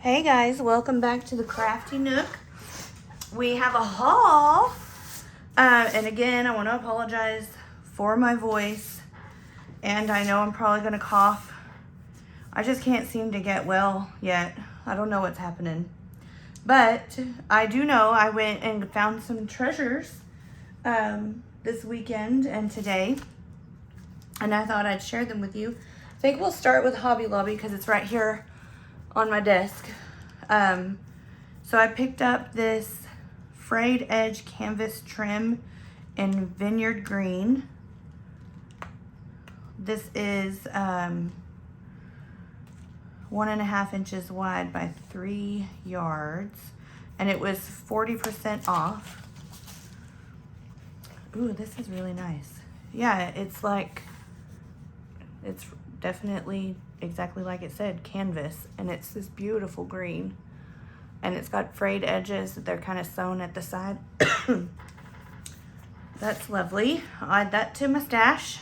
Hey guys, welcome back to the Crafty Nook. We have a haul. And again, I want to apologize for my voice. And I know I'm probably going to cough. I just can't seem to get well yet. I don't know what's happening. But I do know I went and found some treasures this weekend and today. And I thought I'd share them with you. I think we'll start with Hobby Lobby because it's right here on my desk. So I picked up this frayed edge canvas trim in Vineyard Green. This is 1.5 inches wide by 3 yards, and it was 40% off. Ooh, this is really nice. Yeah, it's definitely exactly like it said, canvas, and it's this beautiful green, and it's got frayed edges. They're kind of sewn at the side. That's lovely. I'll add that to my stash.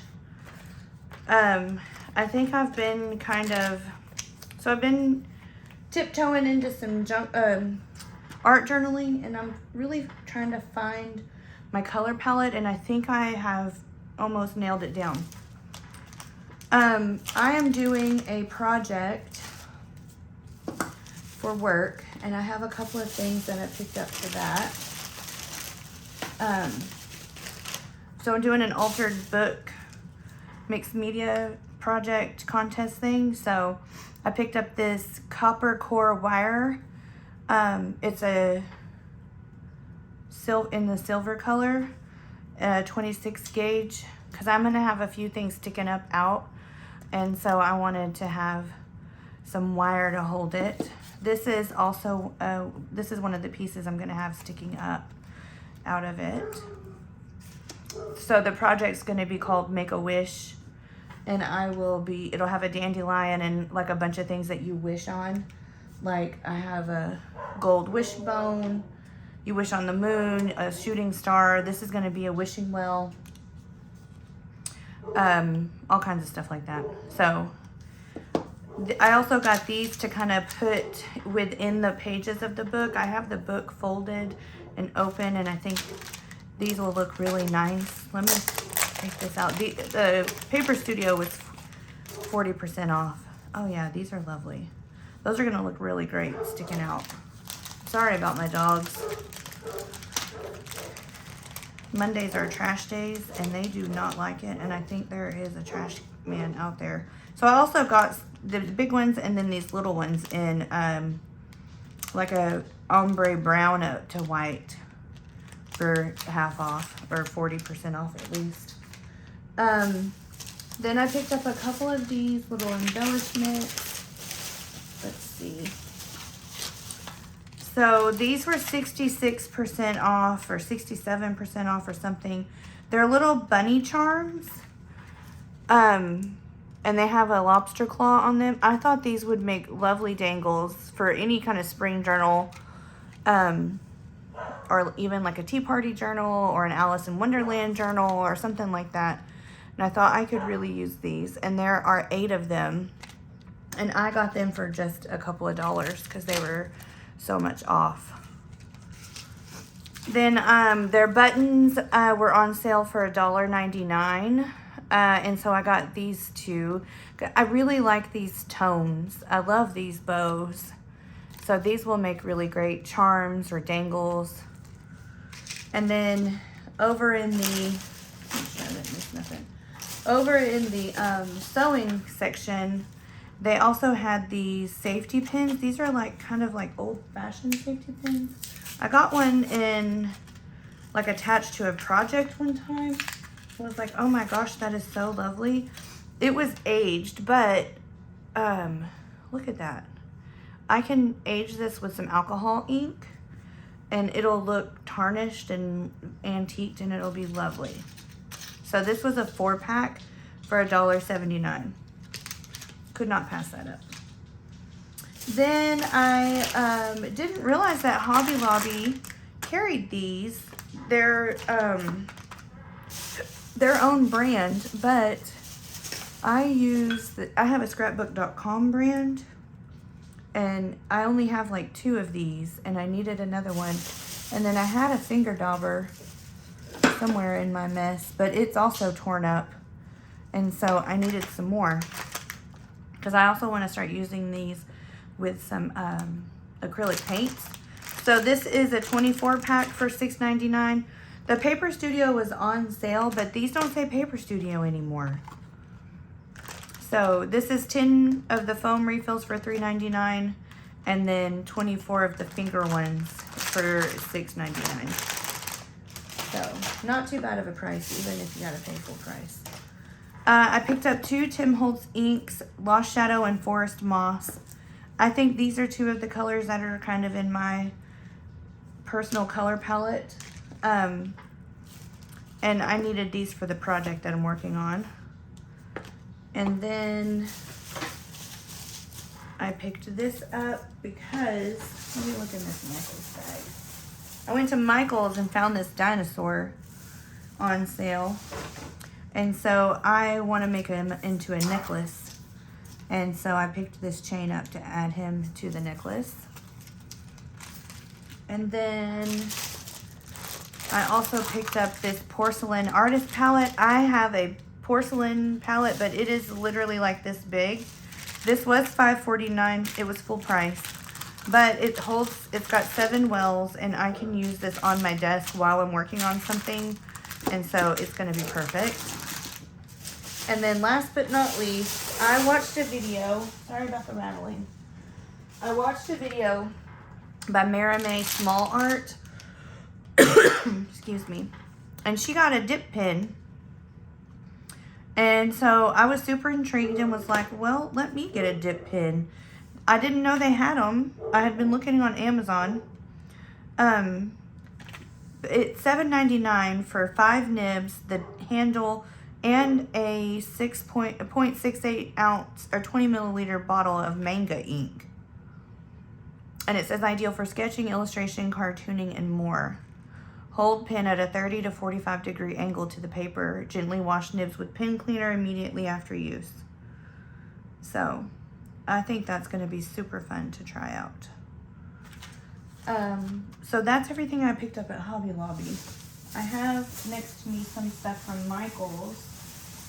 I think I've been I've been tiptoeing into some art journaling, and I'm really trying to find my color palette, and I think I have almost nailed it down. I am doing a project for work, and I have a couple of things that I picked up for that. So I'm doing an altered book mixed media project contest thing. So I picked up this copper core wire. It's in the silver color, 26 gauge, because I'm gonna have a few things sticking up out. And so I wanted to have some wire to hold it. This is also, this is one of the pieces I'm gonna have sticking up out of it. So the project's gonna be called Make a Wish, and it'll have a dandelion and like a bunch of things that you wish on. Like I have a gold wishbone, you wish on the moon, a shooting star. This is gonna be a wishing well. All kinds of stuff like that. So I also got these to kind of put within the pages of the book. I have the book folded and open, and I think these will look really nice. Let me take this out. The Paper Studio was 40% off. Oh yeah, these are lovely. Those are gonna look really great sticking out. Sorry about my dogs. Mondays are trash days, and they do not like it, and I think there is a trash man out there. So I also got the big ones and then these little ones in like a ombre brown to white for half off, or 40% off at least. Then I picked up a couple of these little embellishments. Let's see. So these were 66% off or 67% off or something. They're little bunny charms. And they have a lobster claw on them. I thought these would make lovely dangles for any kind of spring journal. Or even like a tea party journal or an Alice in Wonderland journal or something like that. And I thought I could really use these. And there are 8 of them. And I got them for just a couple of dollars because they were so much off. Then their buttons were on sale for $1.99, and so I got these 2. I really like these tones. I love these bows, so these will make really great charms or dangles. And then over in the sewing section, they also had these safety pins. These are like kind of like old-fashioned safety pins. I got one in like attached to a project one time. I was like, oh my gosh, that is so lovely. It was aged, but look at that. I can age this with some alcohol ink, and it'll look tarnished and antiqued, and it'll be lovely. So this was a 4-pack for $1.79. Could not pass that up. Then I didn't realize that Hobby Lobby carried these. They're their own brand, but I have a scrapbook.com brand, And I only have like 2 of these, and I needed another one. And then I had a finger dauber somewhere in my mess, but it's also torn up. And so I needed some more, because I also want to start using these with some acrylic paints. So this is a 24 pack for $6.99. The Paper Studio was on sale, but these don't say Paper Studio anymore. So this is 10 of the foam refills for $3.99, and then 24 of the finger ones for $6.99. So not too bad of a price, even if you gotta pay full price. I picked up 2 Tim Holtz inks, Lost Shadow and Forest Moss. I think these are 2 of the colors that are kind of in my personal color palette. And I needed these for the project that I'm working on. And then I picked this up because, let me look in this Michael's bag. I went to Michael's and found this dinosaur on sale. And so I want to make him into a necklace. And so I picked this chain up to add him to the necklace. And then I also picked up this porcelain artist palette. I have a porcelain palette, but it is literally like this big. This was $5.49. It was full price, but it's got 7 wells, and I can use this on my desk while I'm working on something, and so it's going to be perfect. And then last but not least, I watched a video. Sorry about the rattling. I watched a video by Maramay Small Art. Excuse me. And she got a dip pen. And so I was super intrigued and was like, well, let me get a dip pen. I didn't know they had them. I had been looking on Amazon. It's $7.99 for 5 nibs, the handle, and a 0.68 ounce or 20 milliliter bottle of manga ink. And it says ideal for sketching, illustration, cartooning, and more. Hold pen at a 30 to 45 degree angle to the paper. Gently wash nibs with pen cleaner immediately after use. So I think that's going to be super fun to try out. So that's everything I picked up at Hobby Lobby. I have next to me some stuff from Michael's.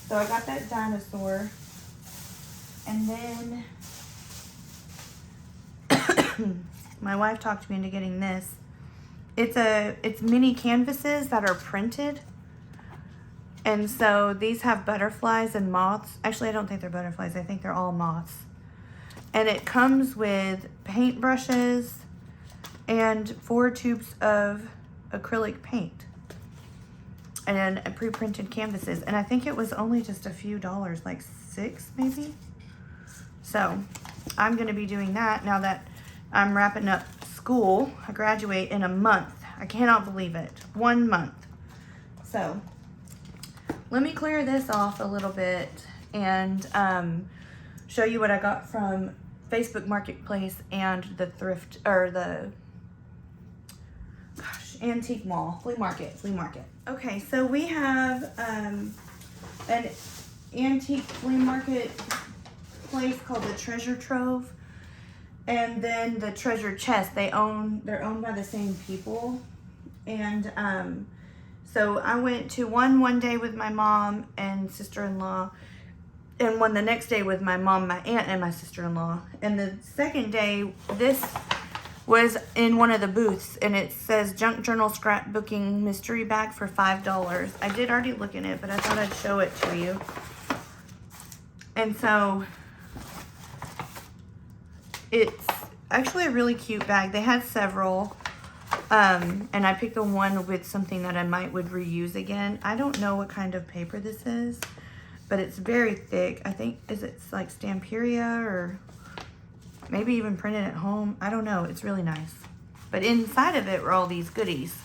So I got that dinosaur. And then my wife talked me into getting this. It's mini canvases that are printed. And so these have butterflies and moths. Actually, I don't think they're butterflies. I think they're all moths. And it comes with paintbrushes and 4 tubes of acrylic paint. And then pre-printed canvases. And I think it was only just a few dollars, like $6 maybe. So I'm going to be doing that now that I'm wrapping up school. I graduate in a month. I cannot believe it. 1 month. So let me clear this off a little bit and show you what I got from Facebook Marketplace and the thrift, or the antique mall, flea market. Okay, so we have an antique flea market place called the Treasure Trove, and then the Treasure Chest. They're owned by the same people. And so I went to one day with my mom and sister-in-law, and one the next day with my mom, my aunt, and my sister-in-law. And the second day, this was in one of the booths, and it says Junk Journal Scrapbooking Mystery Bag for $5. I did already look in it, but I thought I'd show it to you. And so it's actually a really cute bag. They had several, and I picked the one with something that I would reuse again. I don't know what kind of paper this is, but it's very thick. I think, it's like Stamperia or maybe even printed at home. I don't know. It's really nice. But inside of it were all these goodies.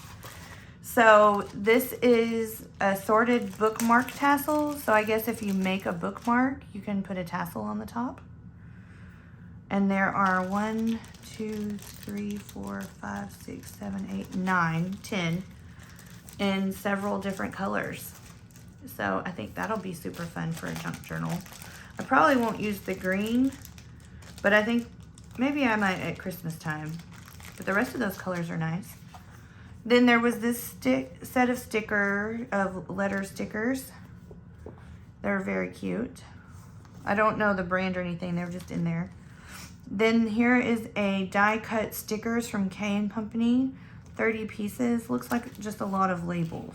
So this is assorted bookmark tassels. So I guess if you make a bookmark, you can put a tassel on the top. And there are 1, 2, 3, 4, 5, 6, 7, 8, 9, 10 in several different colors. So I think that'll be super fun for a junk journal. I probably won't use the green, but I think Maybe I might at Christmas time. But the rest of those colors are nice. Then there was this set of letter stickers. They're very cute. I don't know the brand or anything. They're just in there. Then here is a die cut stickers from K & Company. 30 pieces. Looks like just a lot of labels.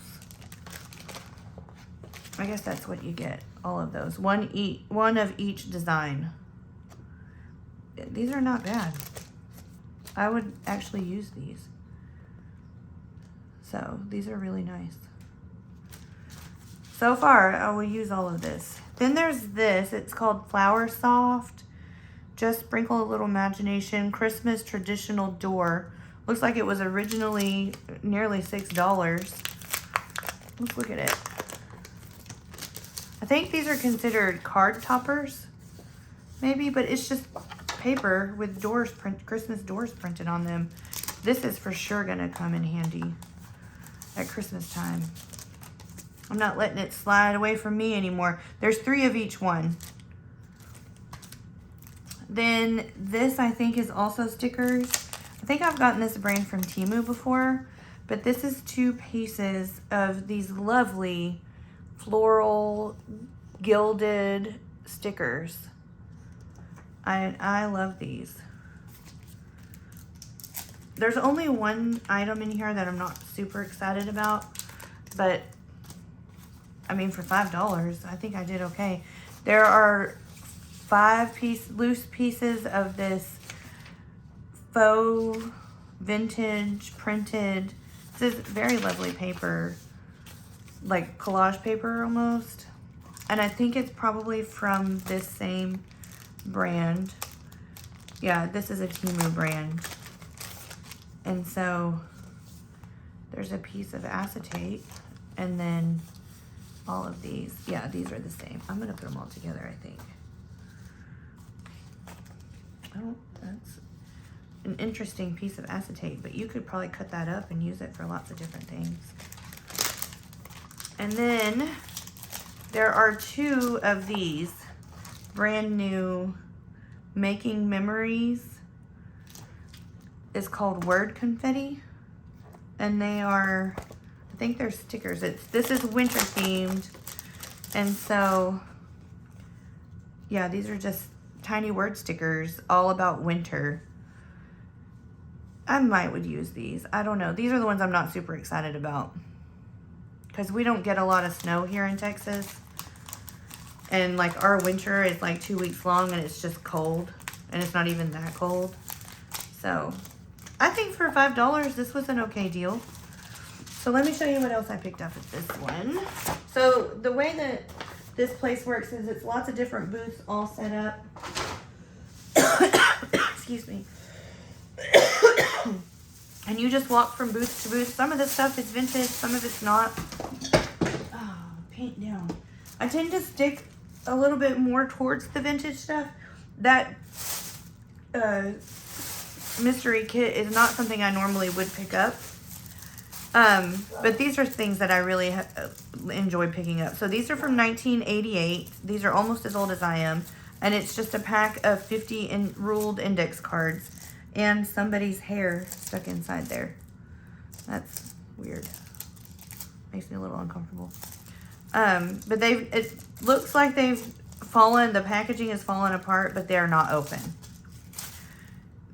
I guess that's what you get. All of those. One of each design. These are not bad. I would actually use these. So these are really nice. So far, I will use all of this. Then there's this. It's called Flower Soft. Just sprinkle a little imagination. Christmas traditional door. Looks like it was originally nearly $6. Let's look at it. I think these are considered card toppers, maybe, but it's just paper with Christmas doors printed on them. This is for sure gonna come in handy at Christmas time. I'm not letting it slide away from me anymore. There's 3 of each one. Then this, I think, is also stickers. I think I've gotten this brand from Temu before, but this is 2 pieces of these lovely floral gilded stickers. I love these. There's only one item in here that I'm not super excited about, but I mean, for $5, I think I did okay. There are 5 loose pieces of this faux vintage printed, this is very lovely paper, like collage paper almost. And I think it's probably from this same brand. Yeah, this is a Temu brand. And so there's a piece of acetate and then all of these. Yeah, these are the same. I'm gonna put them all together, I think. Oh, that's an interesting piece of acetate, but you could probably cut that up and use it for lots of different things. And then there are 2 of these brand new Making Memories. It's called Word Confetti, and they are, I think they're stickers. This is winter themed, and so yeah, these are just tiny word stickers all about winter. I would use these. I don't know. These are the ones I'm not super excited about because we don't get a lot of snow here in Texas, and like our winter is like 2 weeks long and it's just cold, and it's not even that cold. So I think for $5, this was an okay deal. So let me show you what else I picked up at this one. So the way that this place works is it's lots of different booths all set up. Excuse me. And you just walk from booth to booth. Some of this stuff is vintage, some of it's not. Oh, paint down. I tend to stick a little bit more towards the vintage stuff. That mystery kit is not something I normally would pick up. But these are things that I really enjoy picking up. So these are from 1988. These are almost as old as I am. And it's just a pack of 50 ruled index cards and somebody's hair stuck inside there. That's weird. Makes me a little uncomfortable. But it looks like they've fallen, the packaging has fallen apart, but they're not open.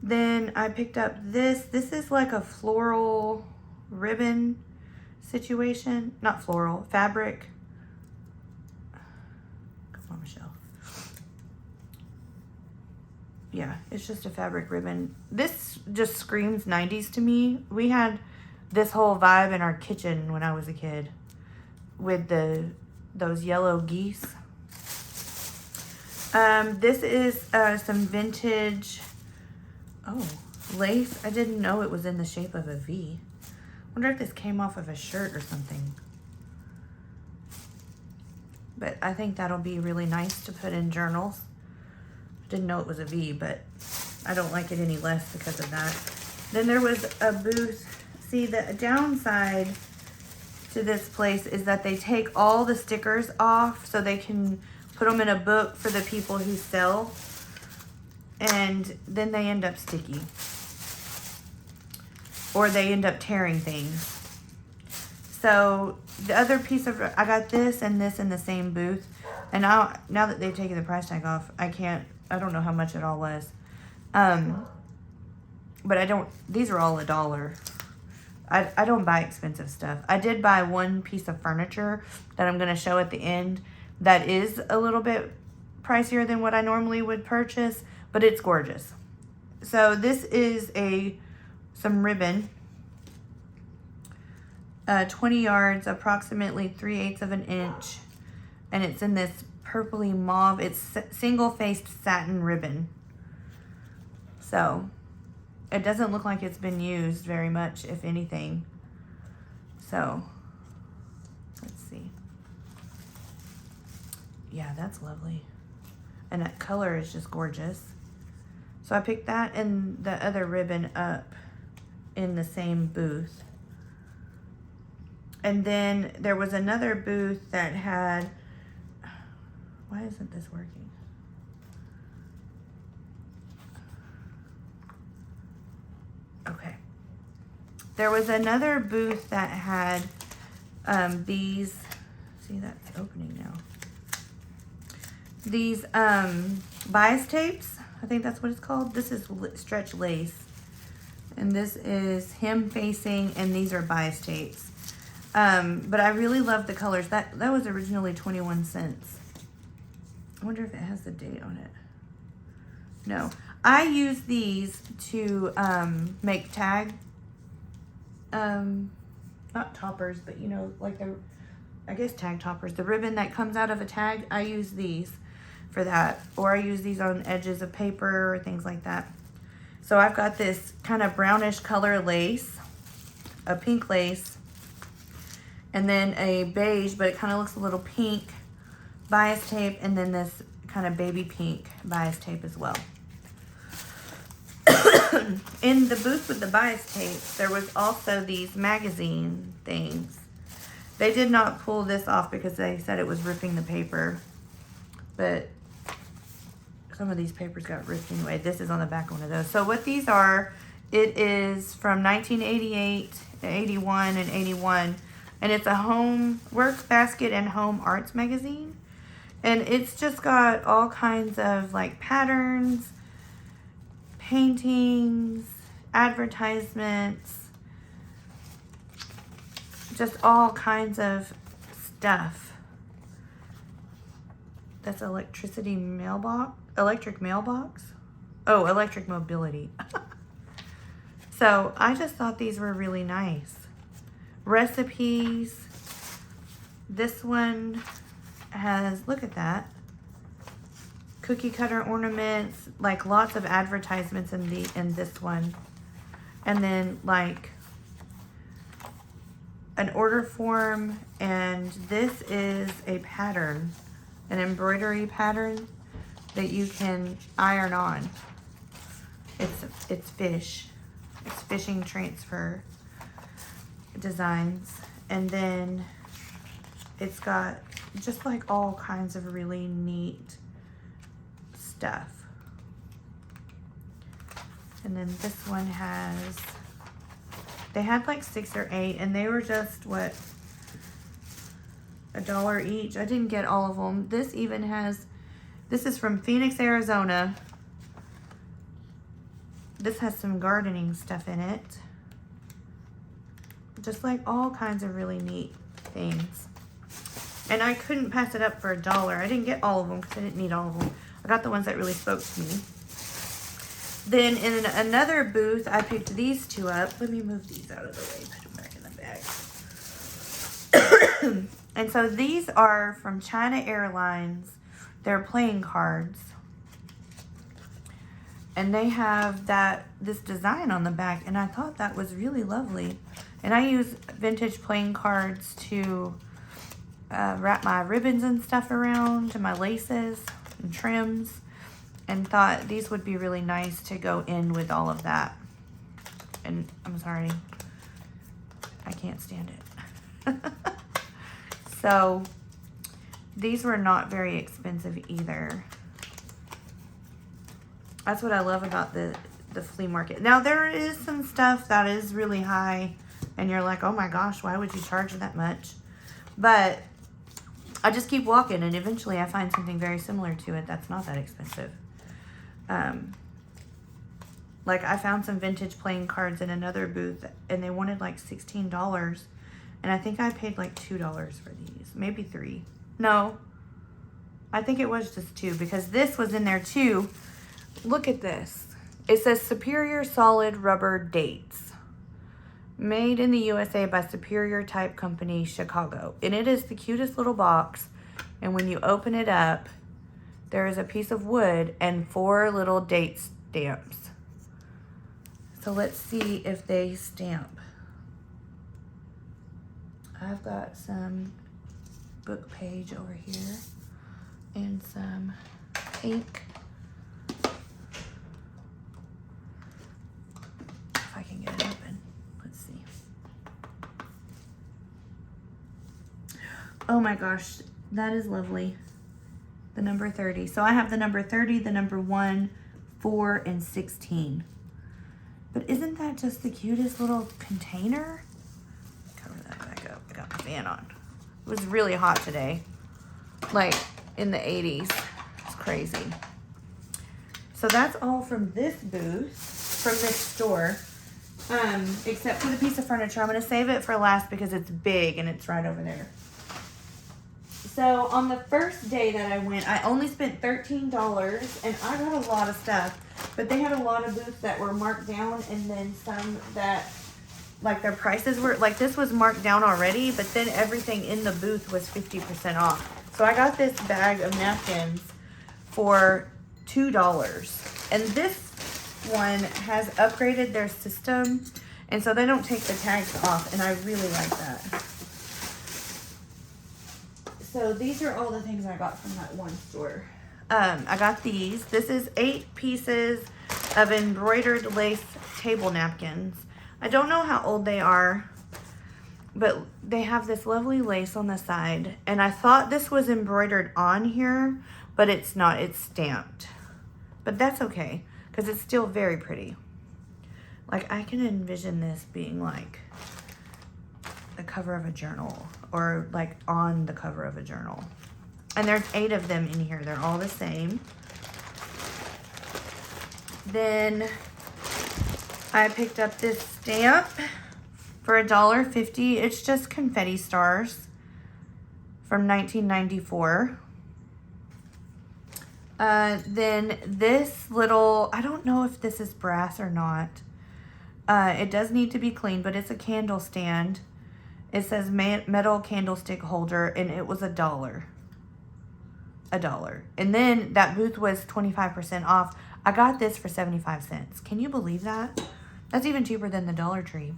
Then I picked up this. This is like a floral ribbon situation. Not floral, fabric. Come on, Michelle. Yeah, it's just a fabric ribbon. This just screams 90s to me. We had this whole vibe in our kitchen when I was a kid with those yellow geese. This is some vintage, lace. I didn't know it was in the shape of a V. Wonder if this came off of a shirt or something. But I think that'll be really nice to put in journals. Didn't know it was a V, but I don't like it any less because of that. Then there was a booth. See, the downside to this place is that they take all the stickers off so they can put them in a book for the people who sell. and then they end up sticky. Or they end up tearing things. So the other piece of, I got this and this in the same booth. And now that they've taken the price tag off, I don't know how much it all was. But these are all $1. I don't buy expensive stuff. I did buy one piece of furniture that I'm going to show at the end that is a little bit pricier than what I normally would purchase, but it's gorgeous. So this is some ribbon, 20 yards, approximately 3/8 of an inch, and it's in this purpley mauve. It's single-faced satin ribbon. So it doesn't look like it's been used very much, if anything. So let's see. Yeah, that's lovely. And that color is just gorgeous. So I picked that and the other ribbon up in the same booth. And then there was another booth that had, why isn't this working? Okay. There was another booth that had these, see that's opening now. These bias tapes, I think that's what it's called. This is stretch lace. And this is hem facing, and these are bias tapes. But I really love the colors. That was originally 21 cents. I wonder if it has the date on it. No. I use these to make tag, not toppers, but you know, like I guess tag toppers. The ribbon that comes out of a tag, I use these for that. Or I use these on edges of paper or things like that. So I've got this kind of brownish color lace, a pink lace, and then a beige, but it kind of looks a little pink bias tape, and then this kind of baby pink bias tape as well. In the booth with the bias tape, there was also these magazine things. They did not pull this off because they said it was ripping the paper, but some of these papers got ripped anyway. This is on the back of one of those. So what these are, it is from 1988, 81, and 81. And it's a home work basket and home arts magazine. And it's just got all kinds of like patterns, paintings, advertisements, just all kinds of stuff. That's electric mailbox. Oh, electric mobility. So I just thought these were really nice. Recipes. This one has, look at that, cookie cutter ornaments, like lots of advertisements in this one. And then like an order form, and this is a pattern, an embroidery pattern that you can iron on. It's fish. It's fishing transfer designs. And then it's got just like all kinds of really neat stuff. And then this one has, they had like 6 or 8, and they were just what, $1 each. I didn't get all of them. This even has, this is from Phoenix, Arizona. This has some gardening stuff in it. Just like all kinds of really neat things. And I couldn't pass it up for $1. I didn't get all of them because I didn't need all of them. I got the ones that really spoke to me. Then in another booth, I picked these two up. Let me move these out of the way, put them back in the bag. And so these are from China Airlines. They're playing cards. And they have this design on the back, and I thought that was really lovely. And I use vintage playing cards to wrap my ribbons and stuff around, and my laces and trims, and thought these would be really nice to go in with all of that. And I'm sorry, I can't stand it. So these were not very expensive either. That's what I love about the flea market. Now, there is some stuff that is really high, and you're like, oh my gosh, why would you charge that much? But I just keep walking, and eventually I find something very similar to it that's not that expensive. Like, I found some vintage playing cards in another booth, and they wanted like $16, and I think I paid like $2 for these. Maybe $3. No, I think it was just $2, because this was in there too. Look at this. It says Superior Solid Rubber Dates. Made in the USA by Superior Type Company, Chicago. And it is the cutest little box. And when you open it up, there is a piece of wood and 4 little date stamps. So let's see if they stamp. I've got some book page over here and some ink. If I can get it open. Let's see. Oh my gosh, that is lovely. The number 30. So I have the number 30, the number 1, 4, and 16. But isn't that just the cutest little container? Cover that back up. I got my fan on. It was really hot today. Like in the 80s. It's crazy. So that's all from this booth, from this store. Except for the piece of furniture. I'm going to save it for last because it's big and it's right over there. So on the first day that I went, I only spent $13 and I got a lot of stuff. But they had a lot of booths that were marked down, and then some that, like, their prices were, like, this was marked down already, but then everything in the booth was 50% off. So I got this bag of napkins for $2. And this one has upgraded their system, and so they don't take the tags off, and I really like that. So these are all the things I got from that one store. I got these. This is 8 pieces of embroidered lace table napkins. I don't know how old they are, but they have this lovely lace on the side. And I thought this was embroidered on here, but it's not. It's stamped. But that's okay, because it's still very pretty. Like, I can envision this being like the cover of a journal, or like on the cover of a journal. And there's 8 of them in here. They're all the same. Then I picked up this stamp for $1.50. It's just confetti stars from 1994. Then this little, I don't know if this is brass or not. It does need to be cleaned, but it's a candle stand. It says metal candlestick holder, and it was $1. $1. And then that booth was 25% off. I got this for 75 cents. Can you believe that? That's even cheaper than the Dollar Tree.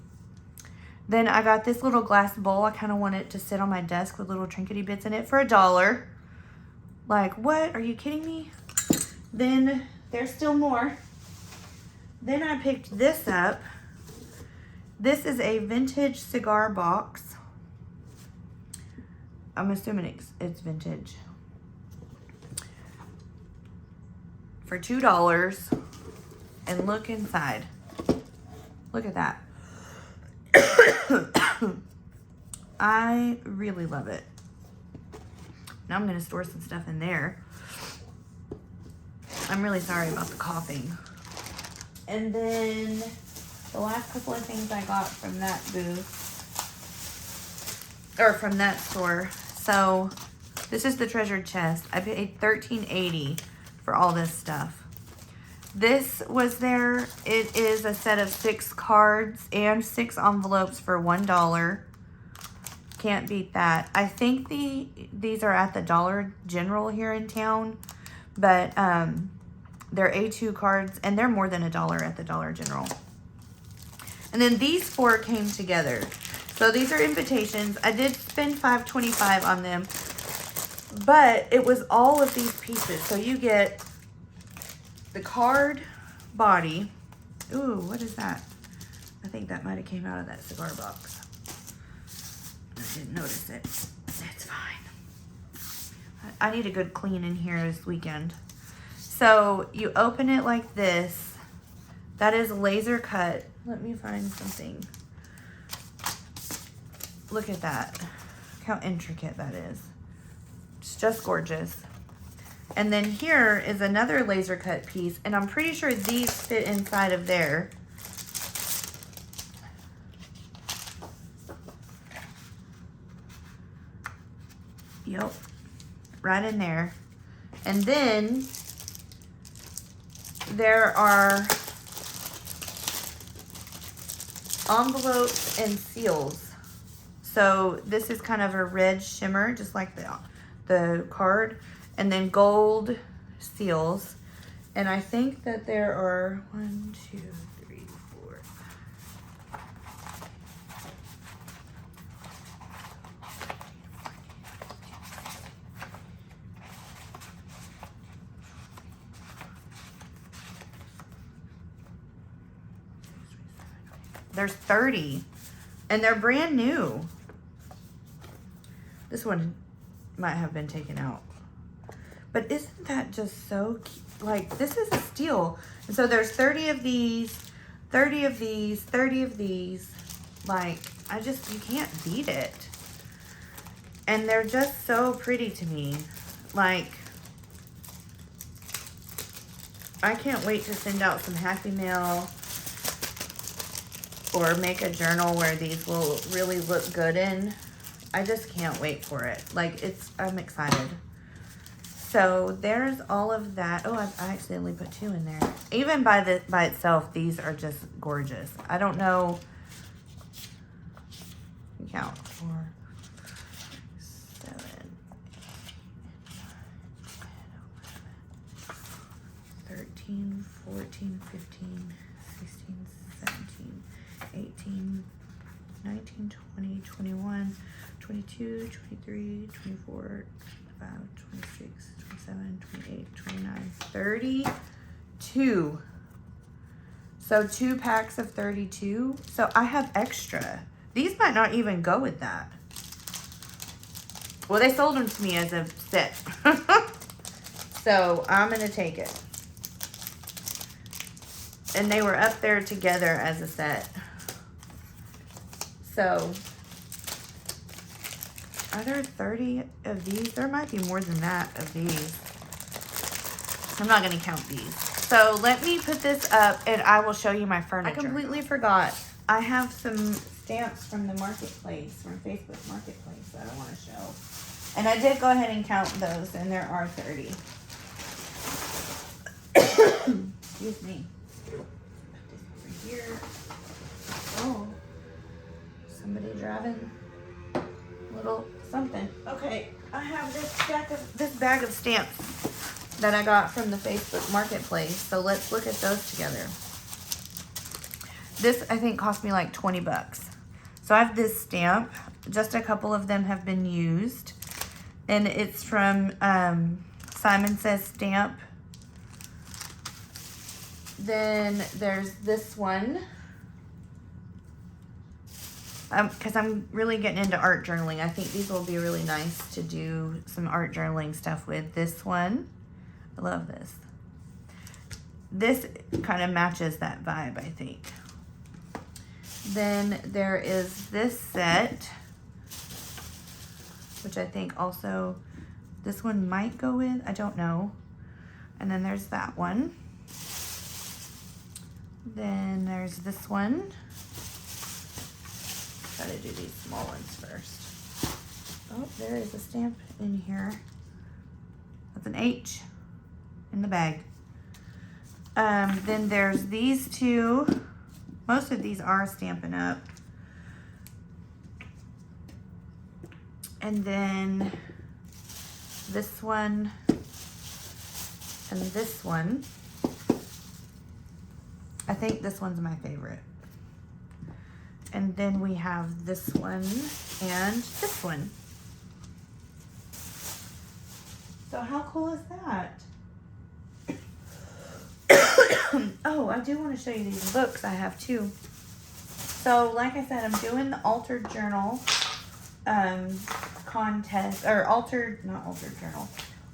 Then I got this little glass bowl. I kind of want it to sit on my desk with little trinkety bits in it for $1. Like, what? Are you kidding me? Then there's still more. Then I picked this up. This is a vintage cigar box. I'm assuming it's vintage. For $2. And look inside. Look at that. I really love it. Now I'm going to store some stuff in there. I'm really sorry about the coughing. And then the last couple of things I got from that booth, or from that store. So this is the treasure chest. I paid $13.80 for all this stuff. This was there. It is a set of 6 cards and 6 envelopes for $1. Can't beat that. I think these are at the Dollar General here in town, but they're A2 cards, and they're more than $1 at the Dollar General. And then these 4 came together. So these are invitations. I did spend $5.25 on them, but it was all of these pieces. So you get the card body. Ooh, what is that? I think that might have came out of that cigar box. I didn't notice it. It's fine. I need a good clean in here this weekend. So you open it like this. That is laser cut. Let me find something. Look at that. Look how intricate that is. It's just gorgeous. And then here is another laser cut piece, and I'm pretty sure these fit inside of there. Yep, right in there. And then there are envelopes and seals. So this is kind of a red shimmer, just like the card, and then gold seals. And I think that there are 1, 2, 3, 4. There's 30, and they're brand new. This one might have been taken out. But isn't that just so cute? Like, this is a steal. And so there's 30 of these, 30 of these, 30 of these. Like, you can't beat it. And they're just so pretty to me. Like, I can't wait to send out some Happy Mail or make a journal where these will really look good in. I just can't wait for it. Like, I'm excited. So there's all of that. Oh, I accidentally put 2 in there. Even by itself, these are just gorgeous. I don't know. Count 4, 7, 8, 9, 10, 11, 13, 14, 15, 16, 17, 18, 19, 20, 21, 22, 23, 24, 25, 26, 27, 28, 29, 32. So 2 packs of 32. So I have extra. These might not even go with that. Well, they sold them to me as a set. So I'm going to take it. And they were up there together as a set. So are there 30 of these? There might be more than that of these. I'm not going to count these. So let me put this up and I will show you my furniture. I completely forgot. I have some stamps from the marketplace, from Facebook Marketplace that I want to show. And I did go ahead and count those, and there are 30. Excuse me. Put this over here. Oh, somebody driving a little something. Okay, I have this bag of stamps that I got from the Facebook Marketplace. So let's look at those together. This, I think, cost me like 20 bucks. So I have this stamp. Just a couple of them have been used. And it's from Simon Says Stamp. Then there's this one. Because I'm really getting into art journaling. I think these will be really nice to do some art journaling stuff with. This one. I love this. This kind of matches that vibe, I think. Then there is this set, which I think also this one might go with. I don't know. And then there's that one. Then there's this one. Gotta do these small ones first. Oh, there is a stamp in here. That's an H in the bag. Then there's these two. Most of these are Stampin' Up. And then this one and this one. I think this one's my favorite. And then we have this one and this one. So how cool is that? Oh, I do want to show you these books I have too. So like I said, I'm doing the altered journal contest, or not altered journal,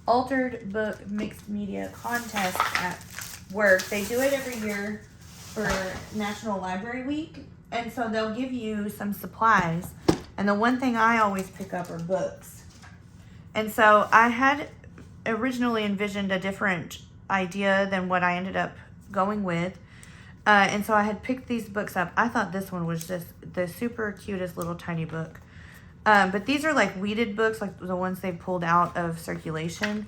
altered book mixed media contest at work. They do it every year for National Library Week. And so they'll give you some supplies. And the one thing I always pick up are books. And so I had originally envisioned a different idea than what I ended up going with. And so I had picked these books up. I thought this one was just the super cutest little tiny book. But these are like weeded books, like the ones they pulled out of circulation.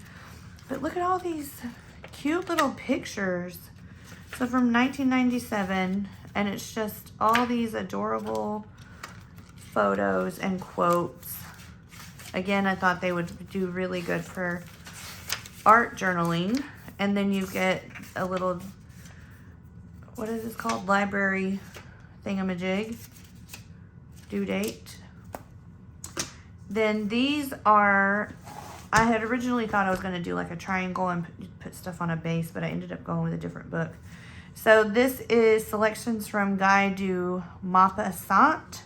But look at all these cute little pictures. So from 1997, and it's just all these adorable photos and quotes. Again, I thought they would do really good for art journaling. And then you get a little, what is this called? Library thingamajig, due date. Then these are, I had originally thought I was going to do like a triangle and put stuff on a base, but I ended up going with a different book. So this is selections from Guy du Maupassant.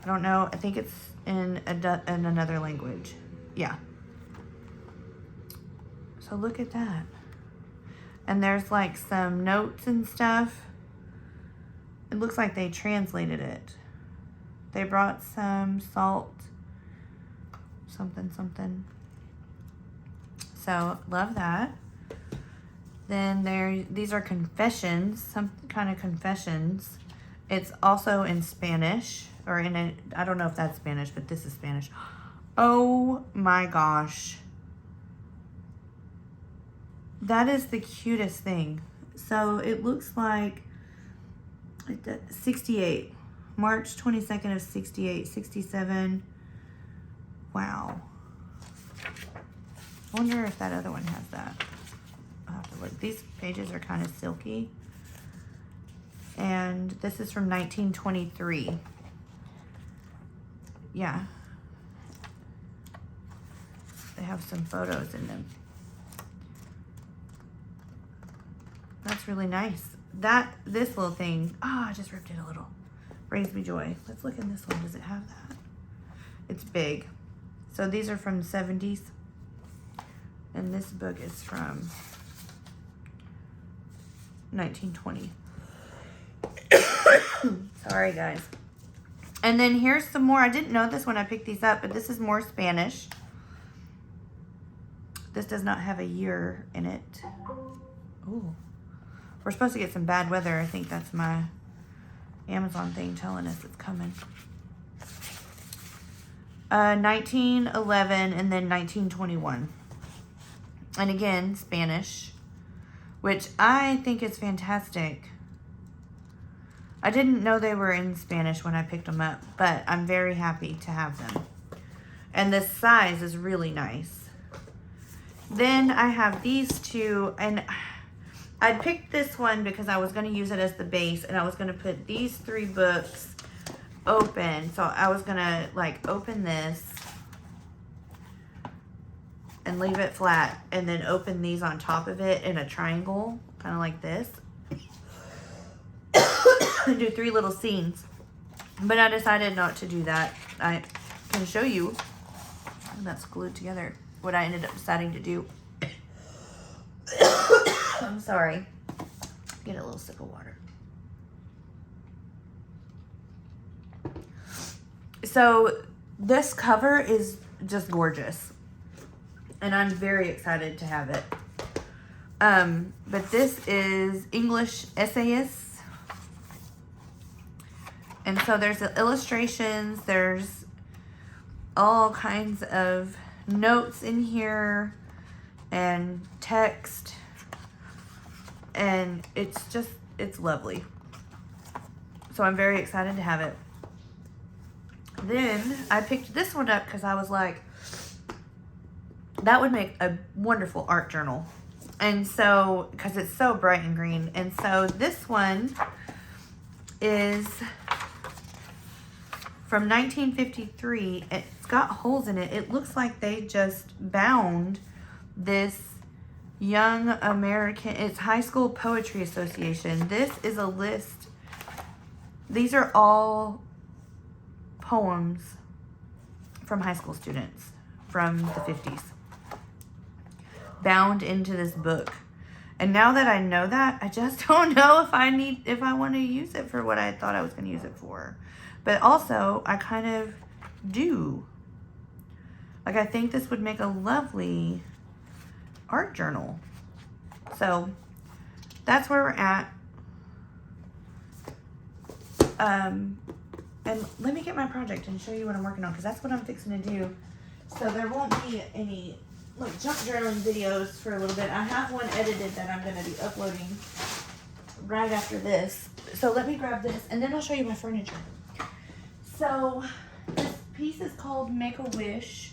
I don't know. I think it's in another language. Yeah. So look at that. And there's like some notes and stuff. It looks like they translated it. They brought some salt, something. So love that. Then these are confessions, some kind of confessions. It's also in Spanish, or I don't know if that's Spanish, but this is Spanish. Oh my gosh. That is the cutest thing. So it looks like 68, March 22nd of 68, 67. Wow. I wonder if that other one has that. I'll have to look. These pages are kind of silky. And this is from 1923. Yeah. They have some photos in them. That's really nice. This little thing, I just ripped it a little. Brings me joy. Let's look in this one. Does it have that? It's big. So these are from the 70s. And this book is from 1920. Sorry, guys. And then here's some more. I didn't know this when I picked these up, but this is more Spanish. This does not have a year in it. Ooh. We're supposed to get some bad weather. I think that's my Amazon thing telling us it's coming. 1911 and then 1921. And again, Spanish, which I think is fantastic. I didn't know they were in Spanish when I picked them up, but I'm very happy to have them. And the size is really nice. Then I have these two, and I picked this one because I was going to use it as the base, and I was going to put these 3 books open. So I was going to like open this and leave it flat, and then open these on top of it in a triangle, kind of like this. And do 3 little scenes. But I decided not to do that. I can show you, and that's glued together, what I ended up deciding to do. I'm sorry. Get a little sip of water. So this cover is just gorgeous. And I'm very excited to have it. But this is English Essayists. And so there's the illustrations. There's all kinds of notes in here and text. And it's lovely. So I'm very excited to have it. Then I picked this one up because I was like, that would make a wonderful art journal. And so, because it's so bright and green. And so this one is from 1953. It's got holes in it. It looks like they just bound this Young American, it's High School Poetry Association. This is a list. These are all poems from high school students from the 50s. bound into this book. And now that I know that, I just don't know if I want to use it for what I thought I was going to use it for. But also, I kind of do. Like, I think this would make a lovely art journal. So, that's where we're at. And let me get my project and show you what I'm working on, because that's what I'm fixing to do. So there won't be any like junk journaling videos for a little bit. I have one edited that I'm going to be uploading right after this. So let me grab this and then I'll show you my furniture. So this piece is called Make a Wish.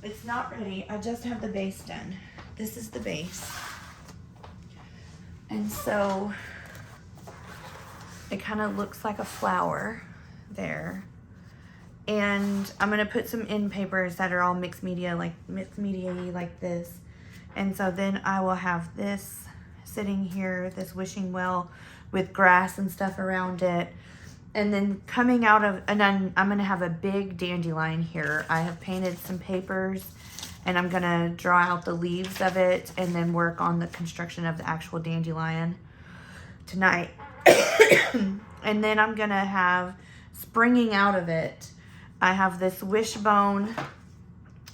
It's not ready. I just have the base done. This is the base. And so it kind of looks like a flower there. And I'm going to put some end papers that are all mixed media like this. And so then I will have this sitting here, this wishing well with grass and stuff around it. And then coming out of, and then I'm going to have a big dandelion here. I have painted some papers and I'm going to draw out the leaves of it and then work on the construction of the actual dandelion tonight. And then I'm going to have, springing out of it, I have this wishbone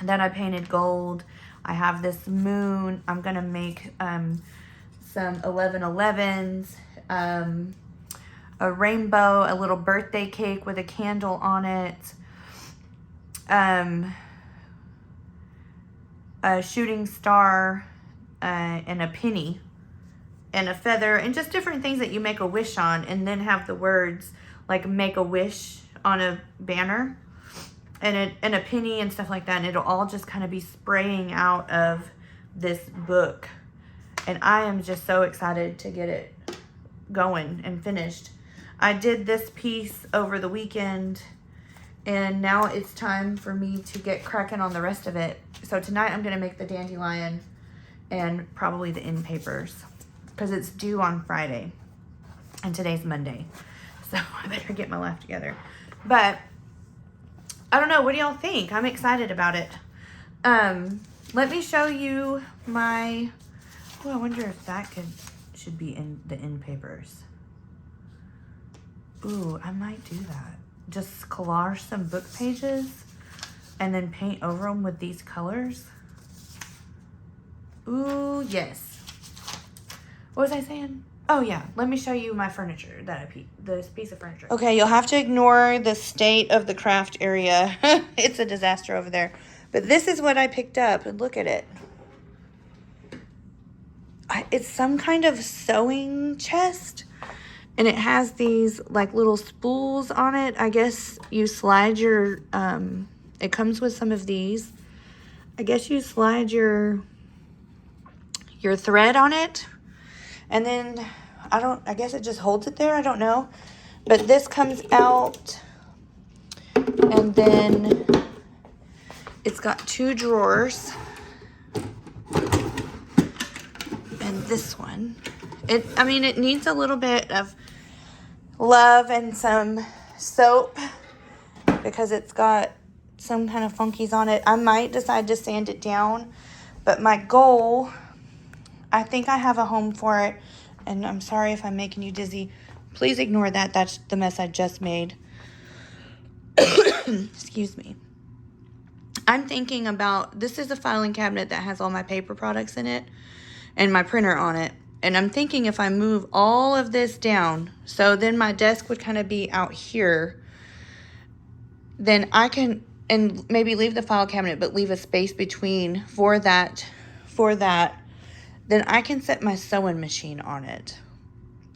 that I painted gold. I have this moon. I'm going to make some 1111s, a rainbow, a little birthday cake with a candle on it, a shooting star, and a penny, and a feather, and just different things that you make a wish on, and then have the words like make a wish on a banner, and a penny and stuff like that, and it'll all just kind of be spraying out of this book. And I am just so excited to get it going and finished. I did this piece over the weekend, and now it's time for me to get cracking on the rest of it. So tonight I'm going to make the dandelion and probably the end papers, because it's due on Friday and today's Monday. So I better get my life together. But I don't know. What do y'all think? I'm excited about it. Let me show you my... Oh, I wonder if that should be in the end papers. Ooh, I might do that. Just collage some book pages and then paint over them with these colors. Ooh, yes. What was I saying? Oh, yeah. Let me show you my furniture, this piece of furniture. Okay, you'll have to ignore the state of the craft area. It's a disaster over there. But this is what I picked up, and look at it. It's some kind of sewing chest, and it has these like little spools on it. I guess you slide your, it comes with some of these. I guess you slide your thread on it. And then, I guess it just holds it there. I don't know. But this comes out. And then it's got 2 drawers. And this one. It needs a little bit of love and some soap, because it's got some kind of funkies on it. I might decide to sand it down. But my goal... I think I have a home for it, and I'm sorry if I'm making you dizzy. Please ignore that. That's the mess I just made. Excuse me. I'm thinking about, this is a filing cabinet that has all my paper products in it and my printer on it. And I'm thinking if I move all of this down, so then my desk would kind of be out here, then I can, and maybe leave the file cabinet, but leave a space between for that. Then I can set my sewing machine on it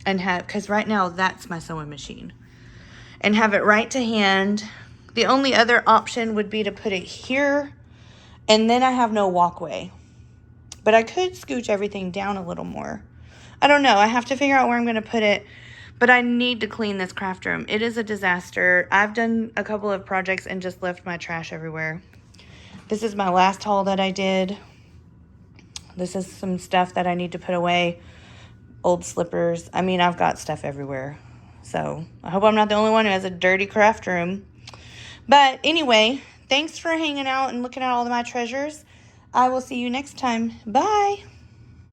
and have, because right now that's my sewing machine, and have it right to hand. The only other option would be to put it here, and then I have no walkway. But I could scooch everything down a little more. I don't know. I have to figure out where I'm going to put it, but I need to clean this craft room. It is a disaster. I've done a couple of projects and just left my trash everywhere. This is my last haul that I did. This is some stuff that I need to put away. Old slippers. I've got stuff everywhere. So I hope I'm not the only one who has a dirty craft room. But anyway, thanks for hanging out and looking at all of my treasures. I will see you next time. Bye.